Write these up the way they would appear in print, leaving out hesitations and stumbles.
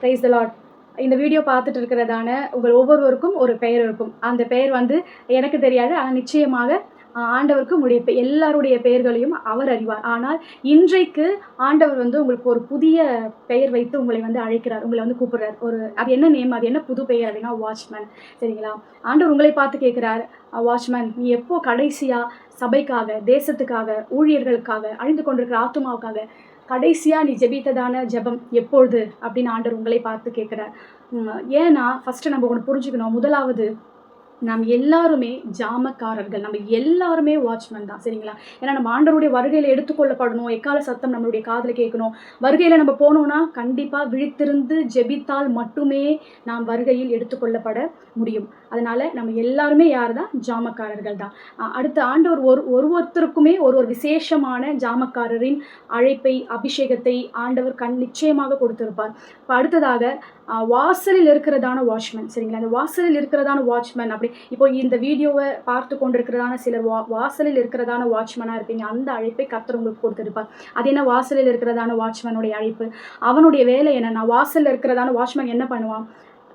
Praise the Lord. இந்த video பார்த்துட்டு இருக்கிறதான உங்கள் ஒவ்வொருவருக்கும் ஒரு பெயர் இருக்கும். அந்த பெயர் வந்து எனக்கு தெரியாது, ஆனால் நிச்சயமாக ஆண்டவருக்கு உங்களுடைய எல்லாருடைய பெயர்களையும் அவர் அறிவார். ஆனால் இன்றைக்கு ஆண்டவர் வந்து உங்களுக்கு ஒரு புதிய பெயர் வைத்து உங்களை வந்து அழைக்கிறார், உங்களை வந்து கூப்பிடுறார். அது என்ன நேம், அது என்ன புது பெயர் அப்படின்னா வாட்ச்மேன். சரிங்களா? ஆண்டவர் உங்களை பார்த்து கேட்குறார், வாட்ச்மேன் நீ எப்போ கடைசியாக சபைக்காக, தேசத்துக்காக, ஊழியர்களுக்காக, அழிந்து கொண்டிருக்கிற ஆத்துமாவுக்காக கடைசியாக நீ ஜெபித்ததான ஜெபம் எப்பொழுது அப்படின்னு ஆண்டவர் உங்களை பார்த்து கேட்குறார். ஏன்னா ஃபஸ்ட்டு நம்ம ஒன்று புரிஞ்சுக்கணும். முதலாவது, நம்ம எல்லாருமே ஜாமக்காரர்கள், நம்ம எல்லாருமே வாட்ச்மேன் தான். சரிங்களா? ஏன்னா நம்ம ஆண்டவருடைய வருகையில் எடுத்துக்கொள்ளப்படணும், எக்கால சத்தம் நம்மளுடைய காதில் கேட்கணும். வருகையில் நம்ம போனோம்னா கண்டிப்பாக விழித்திருந்து ஜெபித்தால் மட்டுமே நாம் வருகையில் எடுத்துக்கொள்ளப்பட முடியும். அதனால் நம்ம எல்லாருமே யார் தான்? ஜாமக்காரர்கள் தான். அடுத்த ஆண்டவர் ஒருத்தருக்குமே ஒரு விசேஷமான ஜாமக்காரரின் அழைப்பை, அபிஷேகத்தை ஆண்டவர் நிச்சயமாக கொடுத்திருப்பார். இப்போ அடுத்ததாக வாசலில் இருக்கிறதான வாட்ச்மேன். சரிங்களா? அந்த வாசலில் இருக்கிறதான வாட்ச்மேன் அப்படி இப்போ இந்த வீடியோவை பார்த்து கொண்டிருக்கிறதான சிலர் வாசலில் இருக்கிறதான வாட்ச்மேனாக இருப்பீங்க. அந்த அழைப்பை கர்த்தர் உங்களுக்கு கொடுத்துருப்பார். அது என்ன வாசலில் இருக்கிறதான வாட்ச்மேனுடைய அழைப்பு? அவனுடைய வேலை என்னன்னா, வாசலில் இருக்கிறதான வாட்ச்மேன் என்ன பண்ணுவான்?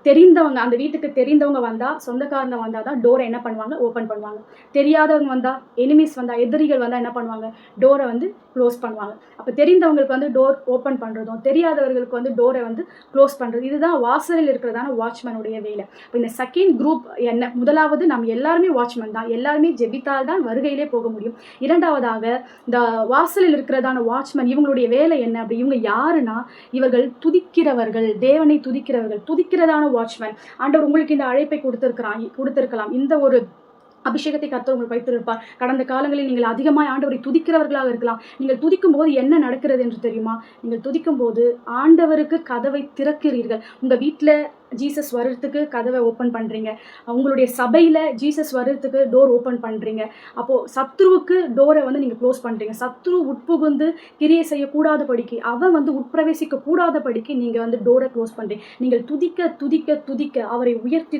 தெரிந்தவங்க, அந்த வீட்டுக்கு தெரிந்தவங்க வந்தால், சொந்தக்காரங்க வந்தால் தான் டோரை என்ன பண்ணுவாங்க? ஓப்பன் பண்ணுவாங்க. தெரியாதவங்க வந்தால், எனிமீஸ் வந்தால், எதிரிகள் வந்தால் என்ன பண்ணுவாங்க? டோரை வந்து க்ளோஸ் பண்ணுவாங்க. அப்போ தெரிந்தவங்களுக்கு வந்து டோர் ஓப்பன் பண்ணுறதும், தெரியாதவர்களுக்கு வந்து டோரை வந்து க்ளோஸ் பண்ணுறது, இதுதான் வாசலில் இருக்கிறதான வாட்ச்மேனுடைய வேலை. இப்போ இந்த செகண்ட் குரூப் என்ன? முதலாவது, நம்ம எல்லாருமே வாட்ச்மேன் தான், எல்லாருமே ஜெபித்தால் தான் வருகையிலே போக முடியும். இரண்டாவதாக, இந்த வாசலில் இருக்கிறதான வாட்ச்மேன் இவங்களுடைய வேலை என்ன அப்படி? இவங்க யாருன்னா, இவர்கள் துதிக்கிறவர்கள், தேவனை துதிக்கிறவர்கள். துதிக்கிறதான வாட்ச்மேன். ஆண்டவர் உங்களுக்கு இந்த அழைப்பை கொடுத்திருக்கலாம். இந்த ஒரு அபிஷேகத்தை கர்த்தர் உங்களுக்கு வைத்திருப்பார். கடந்த காலங்களில் நீங்கள் அதிகமாக ஆண்டவரை துதிக்கிறவர்களாக இருக்கலாம். நீங்கள் துதிக்கும் போது என்ன நடக்கிறது என்று தெரியுமா? நீங்கள் துதிக்கும் போது ஆண்டவருக்கு கதவை திறக்கிறீர்கள். உங்கள் வீட்டில் ஜீசஸ் வர்றதுக்கு கதவை ஓப்பன் பண்ணுறீங்க. உங்களுடைய சபையில் ஜீசஸ் வர்றதுக்கு டோர் ஓப்பன் பண்ணுறீங்க. அப்போது சத்ருவுக்கு டோரை வந்து நீங்கள் க்ளோஸ் பண்ணுறீங்க. சத்ரு உட்புகுந்து கிரியை செய்யக்கூடாதபடிக்கு, அவன் வந்து உட்பிரவேசிக்க கூடாதபடிக்கு நீங்கள் வந்து டோரை க்ளோஸ் பண்ணுறீங்க. நீங்கள் துதிக்க துதிக்க துதிக்க, அவரை உயர்த்தி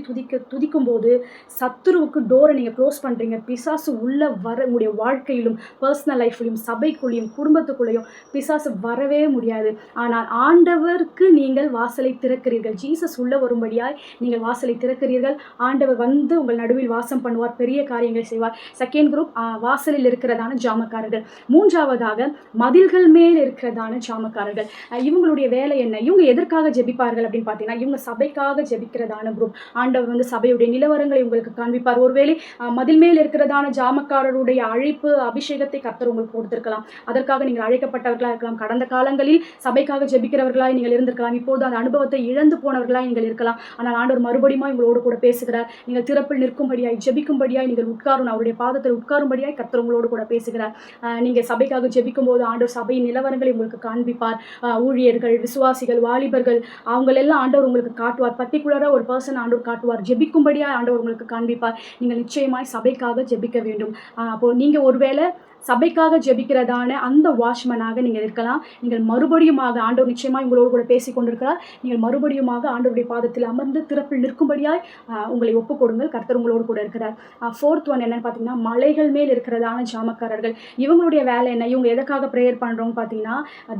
துதிக்கும் போது சத்ருவுக்கு டோரை நீங்கள் க்ளோஸ் பண்ணுறீங்க. பிசாசு உள்ள வர உங்களுடைய வாழ்க்கையிலும், பர்சனல் லைஃப்லையும், சபைக்குள்ளேயும், குடும்பத்துக்குள்ளேயும் பிசாசு வரவே முடியாது. ஆனால் ஆண்டவருக்கு நீங்கள் வாசலை திறக்கிறீர்கள். ஜீசஸ் உள்ள வரும்படியாய் நீங்கள் வாசலை திறக்கிறீர்கள். ஆண்டவர் வந்து உங்கள் நடுவில் வாசம் பண்ணுவார், பெரிய காரியங்களை செய்வார். செகண்ட் குரூப் வாசலில் இருக்கிறதான ஜாமக்காரர்கள். மூன்றாவதாக, மதில்கள் மேல் இருக்கிறதான ஜாமக்காரர்கள். இவங்களுடைய வேலை என்ன? இவங்க எதற்காக ஜெபிப்பார்கள் அப்படின்னு பார்த்தீங்கன்னா, இவங்க சபைக்காக ஜெபிக்கிறதான குரூப். ஆண்டவர் வந்து சபையுடைய நிலவரங்களை உங்களுக்கு காண்பிப்பார். ஒருவேளை மதில் மேல் இருக்கிறதான ஜாமக்காரருடைய அழைப்பு, அபிஷேகத்தை கர்த்தர் உங்களுக்கு கொடுத்திருக்கலாம். அதற்காக நீங்கள் அழைக்கப்பட்டவர்களாக இருக்கலாம். கடந்த காலங்களில் சபைக்காக ஜெபிக்கிறவர்களாய் நீங்கள் இருந்திருக்கலாம். இப்போது அந்த அனுபவத்தை இழந்து போனவர்களாய் நீங்கள் இருக்கலாம். ஆனால் ஆண்டவர் மறுபடியும் உங்களோடு கூட பேசுகிறார். நீங்கள் திறப்பில் நிற்கும்படியாய், ஜெபிக்கும்படியாய், நீங்கள் உட்காரும் அவருடைய பாதத்தில் உட்காரும்படியாய் கர்த்தர் உங்களோடு கூட பேசுகிறார். நீங்கள் சபைக்காக ஜெபிக்கும் போது ஆண்டவர் சபையின் நிலவரங்களை உங்களுக்கு காண்பிப்பார். ஊழியர்கள், விசுவாசிகள், வாலிபர்கள், அவங்களெல்லாம் ஆண்டவர் உங்களுக்கு காட்டுவார். பர்டிகுலராக ஒரு பர்சன் ஆண்டவர் காட்டுவார். ஜெபிக்கும்படியாய் ஆண்டவர் உங்களுக்கு காண்பிப்பார். நீங்கள் நிச்சயமாய் சபைக்காக ஜெபிக்க வேண்டும். அப்போது நீங்கள் ஒருவேளை சபைக்காக ஜெபிக்கிறதான அந்த வாட்ச்மேனாக நீங்கள் இருக்கலாம். நீங்கள் மறுபடியுமாக ஆண்டவர் நிச்சயமாக உங்களோடு கூட பேசி கொண்டிருக்கிறார். நீங்கள் மறுபடியுமாக ஆண்டவருடைய பாதத்தில் அமர்ந்து திறப்பில் நிற்கும்படியாய் உங்களை ஒப்புக் கொடுங்கள். கர்த்தர் உங்களோடு கூட இருக்கிறார். ஃபோர்த் ஒன் என்னன்னு பார்த்தீங்கன்னா, மலைகள் மேல் இருக்கிறதான ஜாமக்காரர்கள். இவங்களுடைய வேலை என்ன? இவங்க எதற்காக ப்ரேயர் பண்ணுறோம்னு பார்த்தீங்கன்னா,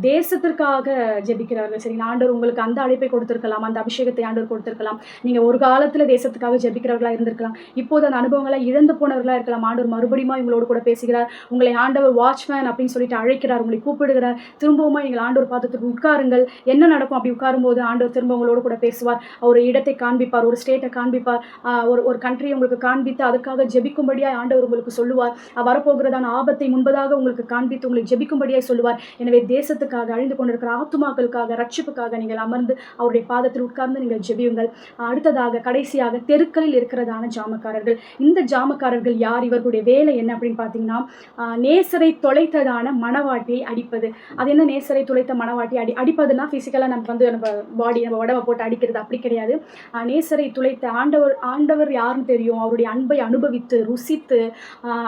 தேசத்திற்காக ஜெபிக்கிறார்கள். சரிங்களா? ஆண்டவர் உங்களுக்கு அந்த அழைப்பை கொடுத்திருக்கலாம், அந்த அபிஷேகத்தை ஆண்டவர் கொடுத்திருக்கலாம். நீங்கள் ஒரு காலத்தில் தேசத்துக்காக ஜெபிக்கிறவர்களாக இருந்திருக்கலாம். இப்போது அந்த அனுபவங்களை இழந்து போனவர்களாக இருக்கலாம். ஆண்டவர் மறுபடியும் உங்களோடு கூட பேசுகிறார். உங்களை ஆண்டவர் வாட்ச்மேன் அப்படின்னு சொல்லிட்டு அழைக்கிறார், உங்களை கூப்பிடுகிறார். திரும்பவும் நீங்கள் ஆண்டவர் பாதத்துக்கு உட்காருங்கள். என்ன நடக்கும் அப்படி உட்காரும் போது? ஆண்டவர் திரும்ப உங்களோடு கூட பேசுவார். ஒரு இடத்தை காண்பிப்பார், ஒரு ஸ்டேட்டை காண்பிப்பார், ஒரு கண்ட்ரியை உங்களுக்கு காண்பித்து அதுக்காக ஜெபிக்கும்படியாக ஆண்டவர் உங்களுக்கு சொல்லுவார். வரப்போகிறதான ஆபத்தை முன்பதாக உங்களுக்கு காண்பித்து உங்களுக்கு ஜெபிக்கும்படியாக சொல்லுவார். எனவே தேசத்துக்காக, அழிந்து கொண்டிருக்கிற ஆத்துமாக்களுக்காக, ரட்சிப்புக்காக நீங்கள் அமர்ந்து அவருடைய பாதத்தில் உட்கார்ந்து நீங்கள் ஜெபியுங்கள். அடுத்ததாக, கடைசியாக, தெருக்களில் இருக்கிறதான ஜாமக்காரர்கள். இந்த ஜாமக்காரர்கள் யார்? இவர்களுடைய வேலை என்ன அப்படின்னு பார்த்தீங்கன்னா, நேசரை தொலைத்ததான மணவாட்டியை அடிப்பது. அது என்ன நேசரை தொலைத்த மணவாட்டி? அடிப்பதுன்னா ஃபிசிக்கலாக நம்ம வந்து நம்ம உடம்பை போட்டு அடிக்கிறது அப்படி கிடையாது. நேசரை துளைத்த ஆண்டவர் யாருன்னு தெரியும். அவருடைய அன்பை அனுபவித்து ருசித்து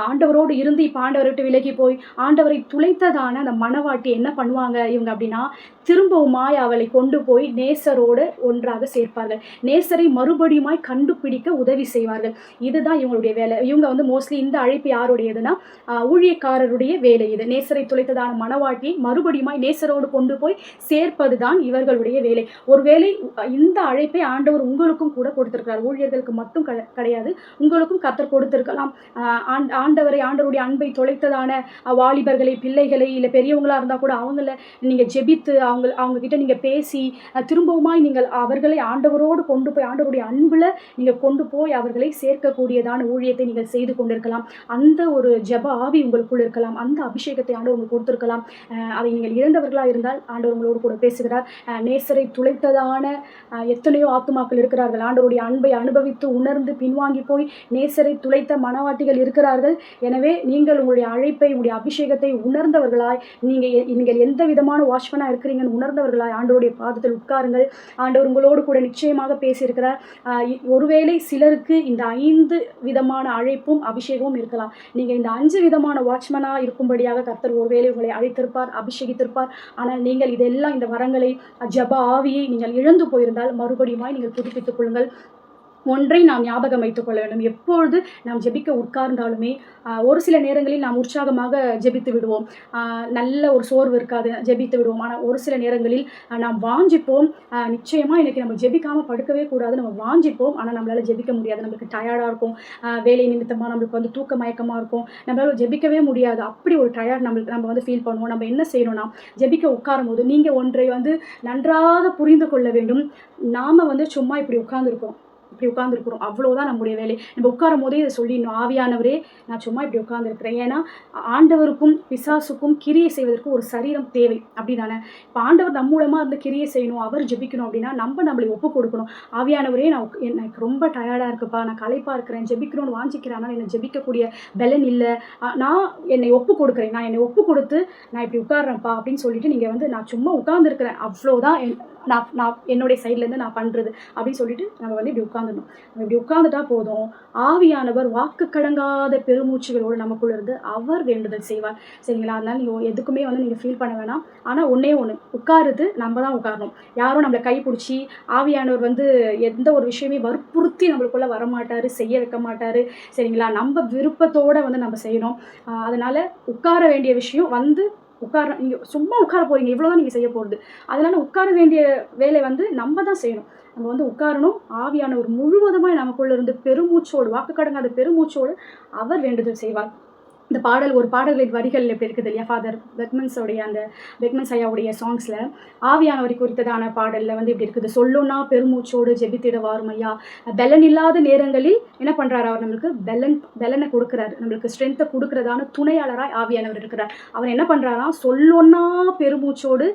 ஆண்டவரோடு இருந்து இப்போ ஆண்டவரை விட்டு விலகி போய் ஆண்டவரை துளைத்ததான அந்த மணவாட்டி என்ன பண்ணுவாங்க இவங்க அப்படின்னா, திரும்பவுமாய் அவளை கொண்டு போய் நேசரோடு ஒன்றாக சேர்ப்பார்கள். நேசரை மறுபடியுமாய் கண்டுபிடிக்க உதவி செய்வார்கள். இதுதான் இவங்களுடைய வேலை. இவங்க வந்து மோஸ்ட்லி இந்த அழைப்பு யாருடையதுன்னா, ஊழிய ஊழியக்காரருடைய வேலை இது. நேசரை துளைத்ததான மணவாட்டியை மறுபடியுமாய் நேசரோடு கொண்டு போய் சேர்ப்பது தான் இவர்களுடைய வேலை. ஒருவேளை இந்த அழைப்பை ஆண்டவர் உங்களுக்கும் கூட கொடுத்திருக்கிறார். ஊழியர்களுக்கு மட்டும் கிடையாது, உங்களுக்கும் கர்த்தர் கொடுத்திருக்கலாம். ஆண்டவருடைய அன்பை தொலைத்ததான வாலிபர்களை, பிள்ளைகளை, இல்லை பெரியவங்களா இருந்தா கூட அவங்கள நீங்க ஜெபித்து அவங்க கிட்ட நீங்க பேசி திரும்பவுமாய் நீங்கள் அவர்களை ஆண்டவரோடு கொண்டு போய் ஆண்டவருடைய அன்புல நீங்க கொண்டு போய் அவர்களை சேர்க்கக்கூடியதான ஊழியத்தை நீங்கள் செய்து கொண்டிருக்கலாம். அந்த ஒரு ஜெப ஆவி உங்களுக்குள் இருக்கலாம். அந்த அபிஷேகத்தை ஆண்டவர் உங்களுக்கு கொடுத்திருக்கலாம். அதை நீங்கள் இழந்தவர்களா இருந்தால் ஆண்டவர் உங்களோடு கூட பேசுகிறார். நேசரை துளைத்ததான எத்தனையோ ஆத்துமாக்கள் இருக்கிறார்கள். ஆண்டவருடைய அன்பை அனுபவித்து உணர்ந்து பின்வாங்கி போய் நேசரை துளைத்த மனவாட்டிகள் இருக்கிறார்கள். எனவே நீங்கள் உங்களுடைய அழைப்பை, உங்களுடைய அபிஷேகத்தை உணர்ந்தவர்களாய், நீங்கள் எந்த விதமான வாட்ச்மனா இருக்கிறீங்கன்னு உணர்ந்தவர்களாய் ஆண்டவருடைய பாதத்தில் உட்காருங்கள். ஆண்டவர் உங்களோடு கூட நிச்சயமாக பேசியிருக்கிறார். ஒருவேளை சிலருக்கு இந்த 5 விதமான அழைப்பும் அபிஷேகமும் இருக்கலாம். நீங்கள் இந்த 5 விதமான வாட்ச்மனா இருக்கும்படியாக கர்த்தர் ஒருவேளை உங்களை அழைத்திருப்பார், அபிஷேகித்திருப்பார். ஆனால் நீங்கள் இதெல்லாம், இந்த வரங்களை, ஜெப ஆவியை நீங்கள் இழந்து போயிருந்தால் மறுபடியுமாய் நீங்கள் புதுப்பித்துக் கொள்ளுங்கள். ஒன்றை நாம் ஞாபகம் வைத்துக் கொள்ள வேண்டும். எப்பொழுது நாம் ஜெபிக்க உட்கார்ந்தாலுமே ஒரு சில நேரங்களில் நாம் உற்சாகமாக ஜெபித்து விடுவோம், நல்ல ஒரு சோர்வு இருக்காது, ஜெபித்து விடுவோம். ஆனால் ஒரு சில நேரங்களில் நாம் வாஞ்சிப்போம், நிச்சயமாக இன்றைக்கி நம்ம ஜெபிக்காமல் படுக்கவே கூடாது, நம்ம வாஞ்சிப்போம். ஆனால் நம்மளால் ஜெபிக்க முடியாது, நம்மளுக்கு டயர்டாக இருக்கும், வேலை நிமித்தமாக நம்மளுக்கு வந்து தூக்க மயக்கமாக இருக்கும், நம்மளால் ஜெபிக்கவே முடியாது. அப்படி ஒரு டயர்ட் நம்ம வந்து ஃபீல் பண்ணுவோம். நம்ம என்ன செய்யணும்னா, ஜெபிக்க உட்காரும் போது நீங்கள் ஒன்றை வந்து நன்றாக புரிந்து கொள்ள வேண்டும். நாம் வந்து சும்மா இப்படி உட்கார்ந்துருக்குறோம், அவ்வளோதான் நம்முடைய வேலை. நம்ம உட்காரும் போதே இதை சொல்லிடணும், ஆவியானவரே நான் சும்மா இப்படி உட்கார்ந்துருக்கிறேன். ஏன்னா ஆண்டவருக்கும் பிசாசுக்கும் கிரியை செய்வதற்கு ஒரு சரீரம் தேவை, அப்படி தானே? இப்போ ஆண்டவர் நம்ம மூலமாக இருந்து கிரியை செய்யணும், அவர் ஜெபிக்கணும் அப்படின்னா நம்மளை ஒப்பு கொடுக்கணும். ஆவியானவரே எனக்கு ரொம்ப டயர்டாக இருக்குப்பா, நான் களைப்பாக இருக்கிறேன், ஜெபிக்கணும்னு வாஞ்சிக்கிறேன், ஆனால் என்னை ஜெபிக்கக்கூடிய பலன் இல்லை, நான் என்னை ஒப்பு கொடுக்குறேன், நான் என்னை ஒப்பு கொடுத்து நான் இப்படி உட்கார்றேன்ப்பா அப்படின்னு சொல்லிட்டு நீங்கள் வந்து நான் சும்மா உட்கார்ந்துருக்கிறேன், அவ்வளோதான் நான் என்னுடைய சைட்லேருந்து நான் பண்ணுறது அப்படின்னு சொல்லிட்டு நம்ம வந்து இப்படி உட்காந்துடணும். நம்ம இப்படி உட்காந்துட்டா போதும், ஆவியானவர் வாக்கு கடங்காத பெருமூச்சுகளோடு நமக்குள்ள இருந்து அவர் வேண்டுதல் செய்வார். சரிங்களா? அதனால நீங்கள் எதுக்குமே வந்து நீங்கள் ஃபீல் பண்ண வேணாம். ஆனால் ஒன்றே ஒன்று, உட்காருது நம்ம தான் உட்காரணும். யாரும் நம்மளை கை பிடிச்சி, ஆவியானவர் வந்து எந்த ஒரு விஷயமே வற்புறுத்தி நம்மளுக்குள்ளே வரமாட்டார், செய்ய வைக்க மாட்டார். சரிங்களா? நம்ம விருப்பத்தோடு வந்து நம்ம செய்யணும். அதனால் உட்கார வேண்டிய விஷயம் வந்து நீங்கள் சும்மா உட்கார போகிறீங்க, இவ்வளோ தான் நீங்கள் செய்ய போகிறது. அதனால் உட்கார வேண்டிய வேலை வந்து நம்ம தான் செய்யணும். நம்ம வந்து உட்காரணும். ஆவியானவர் முழுவதுமாக நமக்குள்ள இருந்து பெருமூச்சோடு, வாக்கு கடங்காத பெருமூச்சோடு அவர் வேண்டுதல் செய்வார். இந்த ஒரு பாடல்களின் வரிகள் எப்படி இருக்குது இல்லையா? ஃபாதர் பெக்மன்ஸ் ஐயாவுடைய சாங்ஸில் ஆவியானவரை குறித்ததான பாடலில் வந்து இப்படி இருக்குது, சொல்லுன்னா பெருமூச்சோடு ஜெபித்திட வாரும் ஐயா. பலன் இல்லாத நேரங்களில் என்ன பண்ணுறாரு? அவர் நம்மளுக்கு பலனை கொடுக்குறாரு, நம்மளுக்கு ஸ்ட்ரென்த்தை கொடுக்குறதான துணையாளராக ஆவியானவர் இருக்கிறார். அவர் என்ன பண்ணுறாராம்? சொல்லுன்னா பெருமூச்சோடு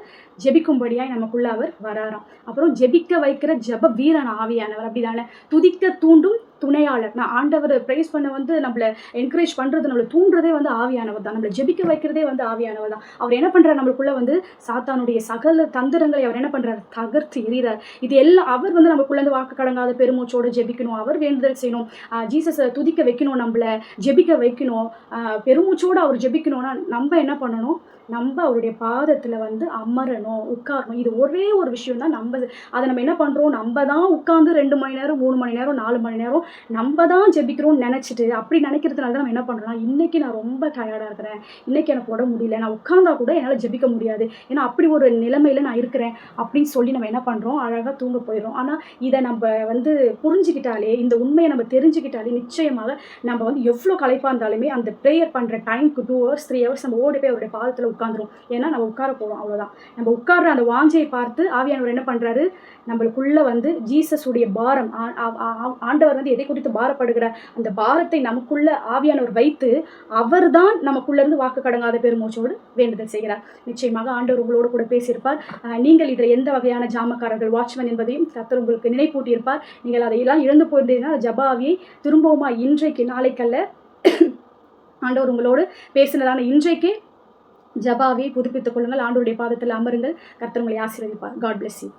ஜெபிக்கும்படியாய் நமக்குள்ள அவர் வராராம். அப்புறம் ஜெபிக்க வைக்கிற ஜெப வீரன் ஆவியானவர், அப்படிதானே? துதிக்க தூண்டும் துணையாளர். நான் ஆண்டவர் ப்ரைஸ் பண்ண வந்து நம்மளை என்கரேஜ் பண்ணுறது, நம்மளை தூண்டுறதே வந்து ஆவியானவர் தான், நம்மளை ஜெபிக்க வைக்கிறதே வந்து ஆவியானவர் தான். அவர் என்ன பண்ணுறாரு? நம்மளுக்குள்ள வந்து சாத்தானுடைய சகல தந்திரங்களை அவர் என்ன பண்ணுறாரு? தகர்த்து எறிகிறார். இது எல்லாம் அவர் வந்து நமக்குள்ள இருந்து வாக்கு கடங்காத பெருமூச்சோடு ஜெபிக்கணும், அவர் வேண்டுதல் செய்யணும், ஜீசஸை துதிக்க வைக்கணும், நம்மளை ஜெபிக்க வைக்கணும், பெருமூச்சோடு அவர் ஜெபிக்கணும்னா நம்ம என்ன பண்ணணும்? நம்ம அவருடைய பாதத்தில் வந்து அமரணும், உட்காரணும். இது ஒரே ஒரு விஷயம் தான். அதை நம்ம என்ன பண்ணுறோம்? நம்ம தான் உட்காந்து 2 மணி நேரம், 3 மணி நேரம், 4 மணி நேரம் நம்ம தான் ஜெபிக்கிறோம்னு நினச்சிட்டு, அப்படி நினைக்கிறதுனால தான் நம்ம என்ன பண்ணுறோம்னா, இன்றைக்கி நான் ரொம்ப டயர்டாக இருக்கிறேன், இன்றைக்கி எனக்கு உடம்பு முடியல, நான் உட்காந்தா கூட என்னால் ஜெபிக்க முடியாது, ஏன்னா அப்படி ஒரு நிலைமையில் நான் இருக்கிறேன் அப்படின்னு சொல்லி நம்ம என்ன பண்ணுறோம்? அழகாக தூங்க போயிடுறோம். ஆனால் இதை நம்ம வந்து புரிஞ்சுக்கிட்டாலே, இந்த உண்மையை நம்ம தெரிஞ்சுக்கிட்டாலே நிச்சயமாக நம்ம வந்து எவ்வளோ களைப்பாக இருந்தாலுமே அந்த ப்ரேயர் பண்ணுற டைமுக்கு 2 hours 3 hours நம்ம ஓடி போய் அவருடைய பாதத்தில் உட்காந்துரும். ஏன்னா நம்ம உட்கார போகிறோம், அவ்வளோதான். நம்ம உட்கார்ற அந்த வாஞ்சையை பார்த்து ஆவியானவர் என்ன பண்ணுறாரு? நம்மளுக்குள்ள வந்து ஜீசஸுடைய பாரம், ஆண்டவர் வந்து எதை குறித்து பாரப்படுகிறார், அந்த பாரத்தை நமக்குள்ள ஆவியானவர் வைத்து அவர் தான் நமக்குள்ள இருந்து வாக்கு கடங்காத பெருமூச்சோடு வேண்டுதல் செய்கிறார். நிச்சயமாக ஆண்டவர் உங்களோடு கூட பேசியிருப்பார். நீங்கள் இதில் எந்த வகையான ஜாமக்காரர்கள், வாட்ச்மேன் என்பதையும் கர்த்தர் உங்களுக்கு நினைப்பூட்டியிருப்பார். நீங்கள் அதையெல்லாம் இழந்து போயிருந்தீங்கன்னா ஜபாவியை திரும்பவுமா இன்றைக்கு, நாளைக்கல்ல, ஆண்டவர் உங்களோடு பேசினதான இன்றைக்கே ஜபாவியை புதுப்பித்துக் கொள்ளுங்கள். ஆண்டவருடைய பாதத்தில் அமருங்கள். கர்த்தர் உங்களை ஆசீர்வதிப்பார். God bless you.